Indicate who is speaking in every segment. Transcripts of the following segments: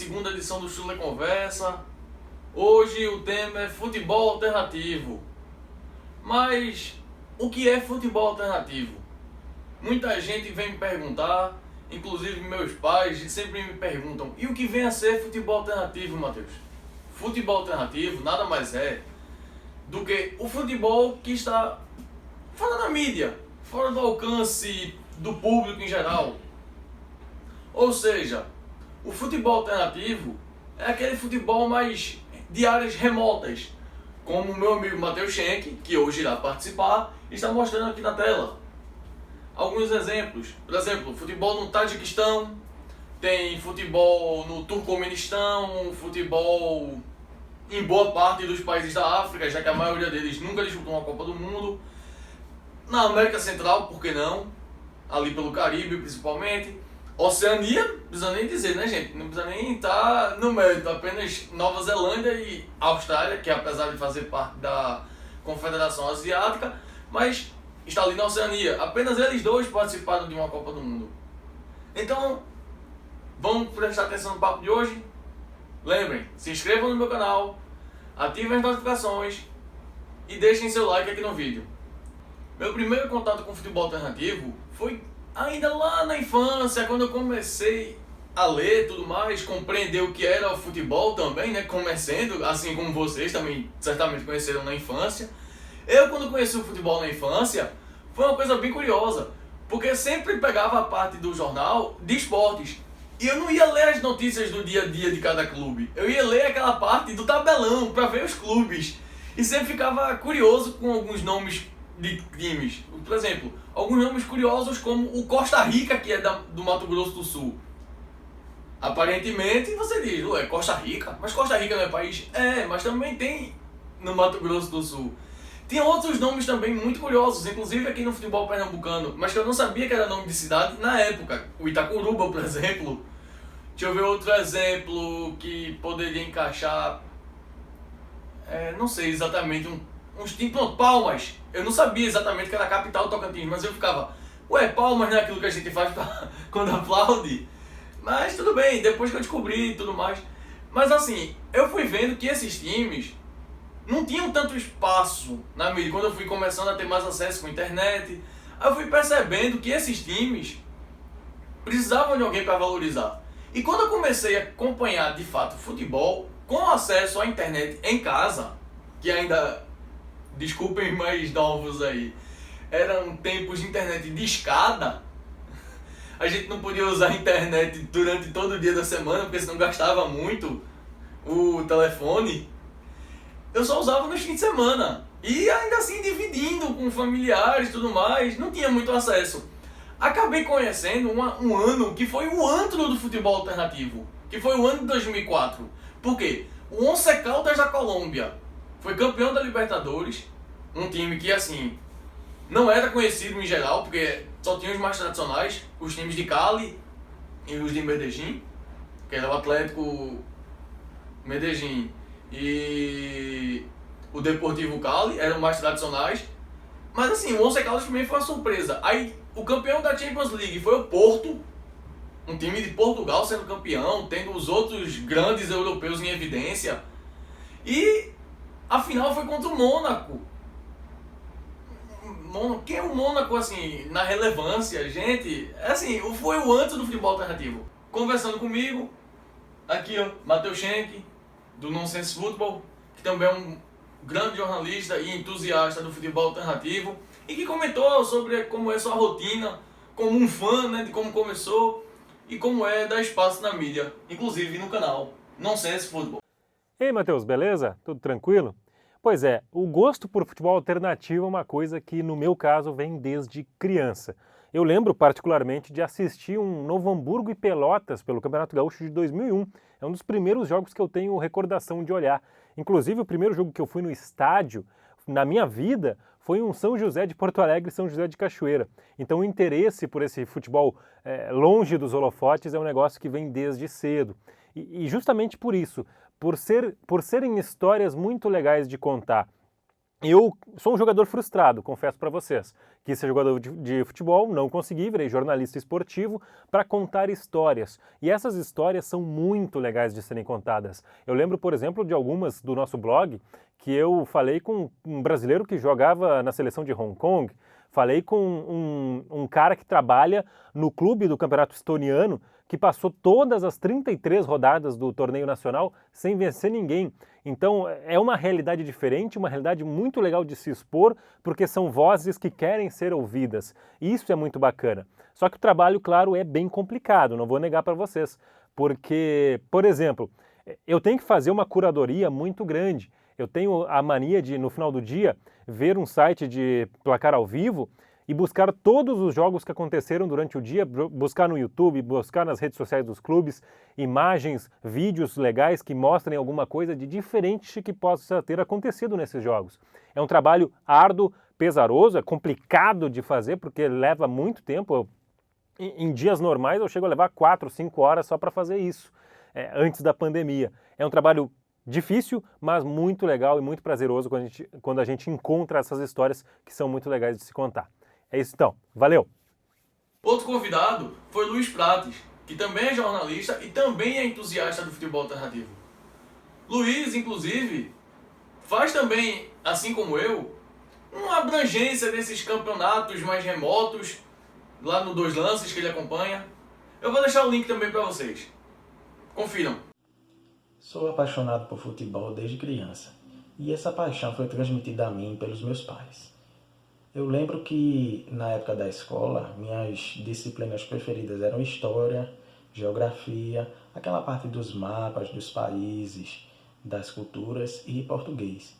Speaker 1: segunda edição do Chule Conversa. Hoje o tema é futebol alternativo. Mas o que é futebol alternativo? Muita gente vem me perguntar, inclusive meus pais sempre me perguntam: e o que vem a ser futebol alternativo, Matheus? Futebol alternativo nada mais é do que o futebol que está fora da mídia, fora do alcance do público em geral. Ou seja, o futebol alternativo é aquele futebol mais de áreas remotas, como o meu amigo Matheus Schenck, que hoje irá participar, está mostrando aqui na tela. Alguns exemplos: por exemplo, futebol no Tajiquistão, tem futebol no Turcomenistão, futebol em boa parte dos países da África, já que a maioria deles nunca disputou uma Copa do Mundo. Na América Central, por que não? Ali pelo Caribe, principalmente. Oceania, não precisa nem dizer, né, gente? Não precisa nem estar no mérito, apenas Nova Zelândia e Austrália, que apesar de fazer parte da Confederação Asiática, mas está ali na Oceania. Apenas eles dois participaram de uma Copa do Mundo. Então, vamos prestar atenção no papo de hoje? Lembrem, se inscrevam no meu canal, ativem as notificações e deixem seu like aqui no vídeo. Meu primeiro contato com futebol alternativo foi ainda lá na infância, quando eu comecei a ler tudo mais, compreender o que era o futebol também, né? Comecendo, assim como vocês também certamente conheceram na infância. Eu, quando conheci o futebol na infância, foi uma coisa bem curiosa, porque sempre pegava a parte do jornal de esportes. E eu não ia ler as notícias do dia a dia de cada clube. Eu ia ler aquela parte do tabelão, para ver os clubes. E sempre ficava curioso com alguns nomes de times. Por exemplo, alguns nomes curiosos como o Costa Rica, que é do Mato Grosso do Sul. Aparentemente você diz: ué, Costa Rica? Mas Costa Rica não é país? É, mas também tem no Mato Grosso do Sul. Tinha outros nomes também muito curiosos, inclusive aqui no futebol pernambucano, mas que eu não sabia que era nome de cidade na época. O Itacuruba, por exemplo. Deixa eu ver outro exemplo que poderia encaixar. Não sei exatamente, uns times. Pronto, Palmas. Eu não sabia exatamente que era a capital do Tocantins, mas eu ficava: ué, Palmas não é aquilo que a gente faz quando aplaude? Mas tudo bem, depois que eu descobri e tudo mais. Mas assim, eu fui vendo que esses times não tinham tanto espaço na mídia. Quando eu fui começando a ter mais acesso com a internet, aí eu fui percebendo que esses times precisavam de alguém para valorizar. E quando eu comecei a acompanhar de fato futebol, com acesso à internet em casa, que ainda, desculpem mais novos aí, eram tempos de internet de escada, a gente não podia usar a internet durante todo o dia da semana, porque senão gastava muito o telefone. Eu só usava nos fins de semana, e ainda assim dividindo com familiares e tudo mais, não tinha muito acesso. Acabei conhecendo um ano que foi o antro do futebol alternativo, que foi o ano de 2004. Por quê? O Once Caldas da Colômbia foi campeão da Libertadores, um time que assim não era conhecido em geral, porque só tinha os mais tradicionais, os times de Cali e os de Medellín, que era o Atlético Medellín e o Deportivo Cali, eram mais tradicionais. Mas assim, o Once Caldas também foi uma surpresa. Aí o campeão da Champions League foi o Porto, um time de Portugal sendo campeão, tendo os outros grandes europeus em evidência. E a final foi contra o Mônaco. Quem é o Mônaco, assim, na relevância, gente? Assim, foi o antes do futebol alternativo. Conversando comigo, aqui ó, Matheus Schenck, do Nonsense Football, que também é um grande jornalista e entusiasta do futebol alternativo, e que comentou sobre como é sua rotina, como um fã, né, de como começou e como é dar espaço na mídia, inclusive no canal Nonsense Football.
Speaker 2: Ei, Matheus, beleza? Tudo tranquilo? Pois é, o gosto por futebol alternativo é uma coisa que, no meu caso, vem desde criança. Eu lembro particularmente de assistir um Novo Hamburgo e Pelotas pelo Campeonato Gaúcho de 2001. É um dos primeiros jogos que eu tenho recordação de olhar. Inclusive, o primeiro jogo que eu fui no estádio, na minha vida, foi um São José de Porto Alegre e São José de Cachoeira. Então o interesse por esse futebol longe dos holofotes é um negócio que vem desde cedo. E justamente por isso, por serem histórias muito legais de contar Eu sou um jogador frustrado, confesso para vocês. Quis ser jogador de futebol, não consegui, virei jornalista esportivo para contar histórias. E essas histórias são muito legais de serem contadas. Eu lembro, por exemplo, de algumas do nosso blog que eu falei com um brasileiro que jogava na seleção de Hong Kong, falei com um cara que trabalha no clube do campeonato estoniano, que passou todas as 33 rodadas do torneio nacional sem vencer ninguém. Então é uma realidade diferente, uma realidade muito legal de se expor, porque são vozes que querem ser ouvidas. E isso é muito bacana. Só que o trabalho, claro, é bem complicado, não vou negar para vocês. Porque, por exemplo, eu tenho que fazer uma curadoria muito grande. Eu tenho a mania de, no final do dia, ver um site de placar ao vivo e buscar todos os jogos que aconteceram durante o dia, buscar no YouTube, buscar nas redes sociais dos clubes, imagens, vídeos legais que mostrem alguma coisa de diferente que possa ter acontecido nesses jogos. É um trabalho árduo, pesaroso, é complicado de fazer porque leva muito tempo. Em dias normais eu chego a levar 4, 5 horas só para fazer isso, antes da pandemia. É um trabalho difícil, mas muito legal e muito prazeroso quando a gente encontra essas histórias que são muito legais de se contar. É isso então, valeu!
Speaker 1: Outro convidado foi Luiz Prates, que também é jornalista e também é entusiasta do futebol alternativo. Luiz, inclusive, faz também, assim como eu, uma abrangência desses campeonatos mais remotos, lá no Dois Lances que ele acompanha. Eu vou deixar o link também para vocês. Confiram.
Speaker 3: Sou apaixonado por futebol desde criança, e essa paixão foi transmitida a mim pelos meus pais. Eu lembro que, na época da escola, minhas disciplinas preferidas eram História, Geografia, aquela parte dos mapas, dos países, das culturas e Português.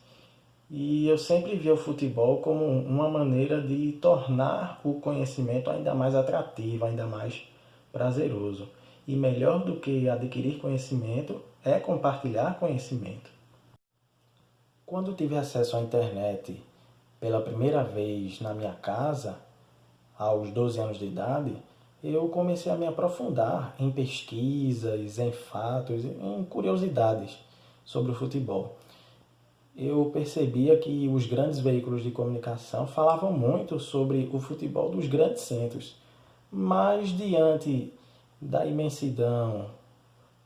Speaker 3: E eu sempre via o futebol como uma maneira de tornar o conhecimento ainda mais atrativo, ainda mais prazeroso. E melhor do que adquirir conhecimento é compartilhar conhecimento. Quando tive acesso à internet pela primeira vez na minha casa, aos 12 anos de idade, eu comecei a me aprofundar em pesquisas, em fatos, em curiosidades sobre o futebol. Eu percebia que os grandes veículos de comunicação falavam muito sobre o futebol dos grandes centros, mas diante da imensidão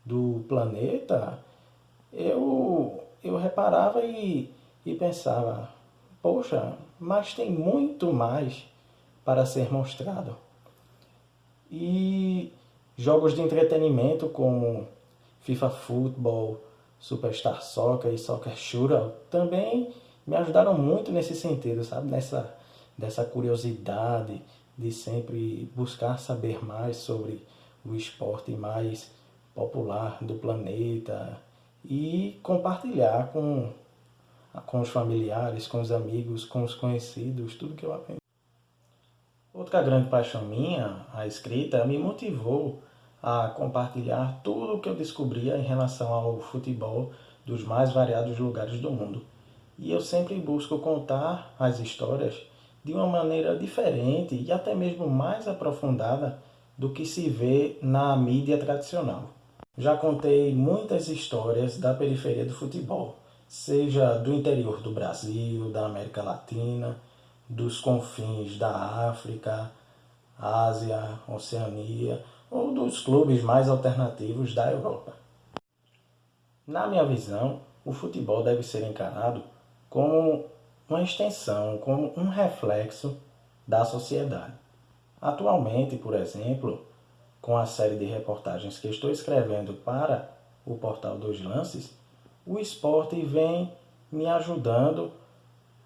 Speaker 3: do planeta, eu reparava e pensava, poxa, mas tem muito mais para ser mostrado. E jogos de entretenimento como FIFA Football, Superstar Soccer e Soccer Shootout também me ajudaram muito nesse sentido, sabe? Dessa curiosidade de sempre buscar saber mais sobre o esporte mais popular do planeta e compartilhar com os familiares, com os amigos, com os conhecidos, tudo que eu aprendi. Outra grande paixão minha, a escrita, me motivou a compartilhar tudo o que eu descobria em relação ao futebol dos mais variados lugares do mundo. E eu sempre busco contar as histórias de uma maneira diferente e até mesmo mais aprofundada do que se vê na mídia tradicional. Já contei muitas histórias da periferia do futebol, seja do interior do Brasil, da América Latina, dos confins da África, Ásia, Oceania ou dos clubes mais alternativos da Europa. Na minha visão, o futebol deve ser encarado como uma extensão, como um reflexo da sociedade. Atualmente, por exemplo, com a série de reportagens que estou escrevendo para o portal Dois Lances, o esporte vem me ajudando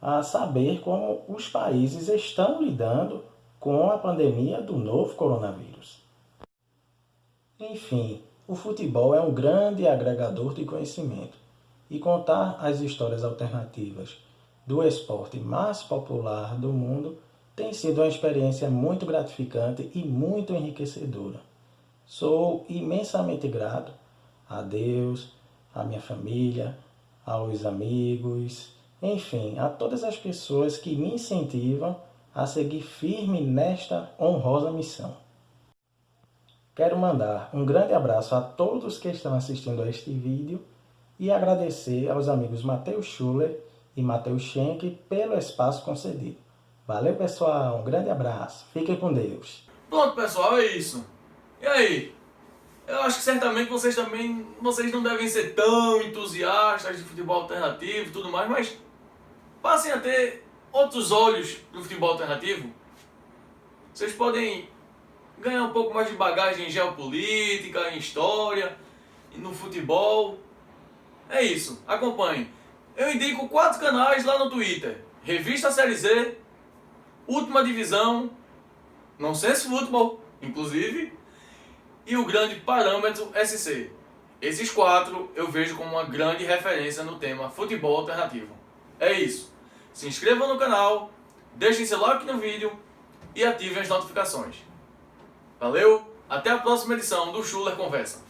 Speaker 3: a saber como os países estão lidando com a pandemia do novo coronavírus. Enfim, o futebol é um grande agregador de conhecimento e contar as histórias alternativas do esporte mais popular do mundo tem sido uma experiência muito gratificante e muito enriquecedora. Sou imensamente grato a Deus, à minha família, aos amigos, enfim, a todas as pessoas que me incentivam a seguir firme nesta honrosa missão. Quero mandar um grande abraço a todos que estão assistindo a este vídeo e agradecer aos amigos Matheus Schuller e Matheus Schenck pelo espaço concedido. Valeu, pessoal. Um grande abraço. Fiquem com Deus.
Speaker 1: Pronto, pessoal, é isso. E aí? Eu acho que certamente vocês não devem ser tão entusiastas de futebol alternativo e tudo mais, mas passem a ter outros olhos do futebol alternativo. Vocês podem ganhar um pouco mais de bagagem em geopolítica, em história, no futebol. É isso, acompanhem. Eu indico 4 canais lá no Twitter. Revista Série Z, Última Divisão, Nonsense Futebol, inclusive, e o grande Parâmetro SC. Esses 4 eu vejo como uma grande referência no tema futebol alternativo. É isso. Se inscrevam no canal, deixem seu like no vídeo e ativem as notificações. Valeu, até a próxima edição do Schuller Conversa.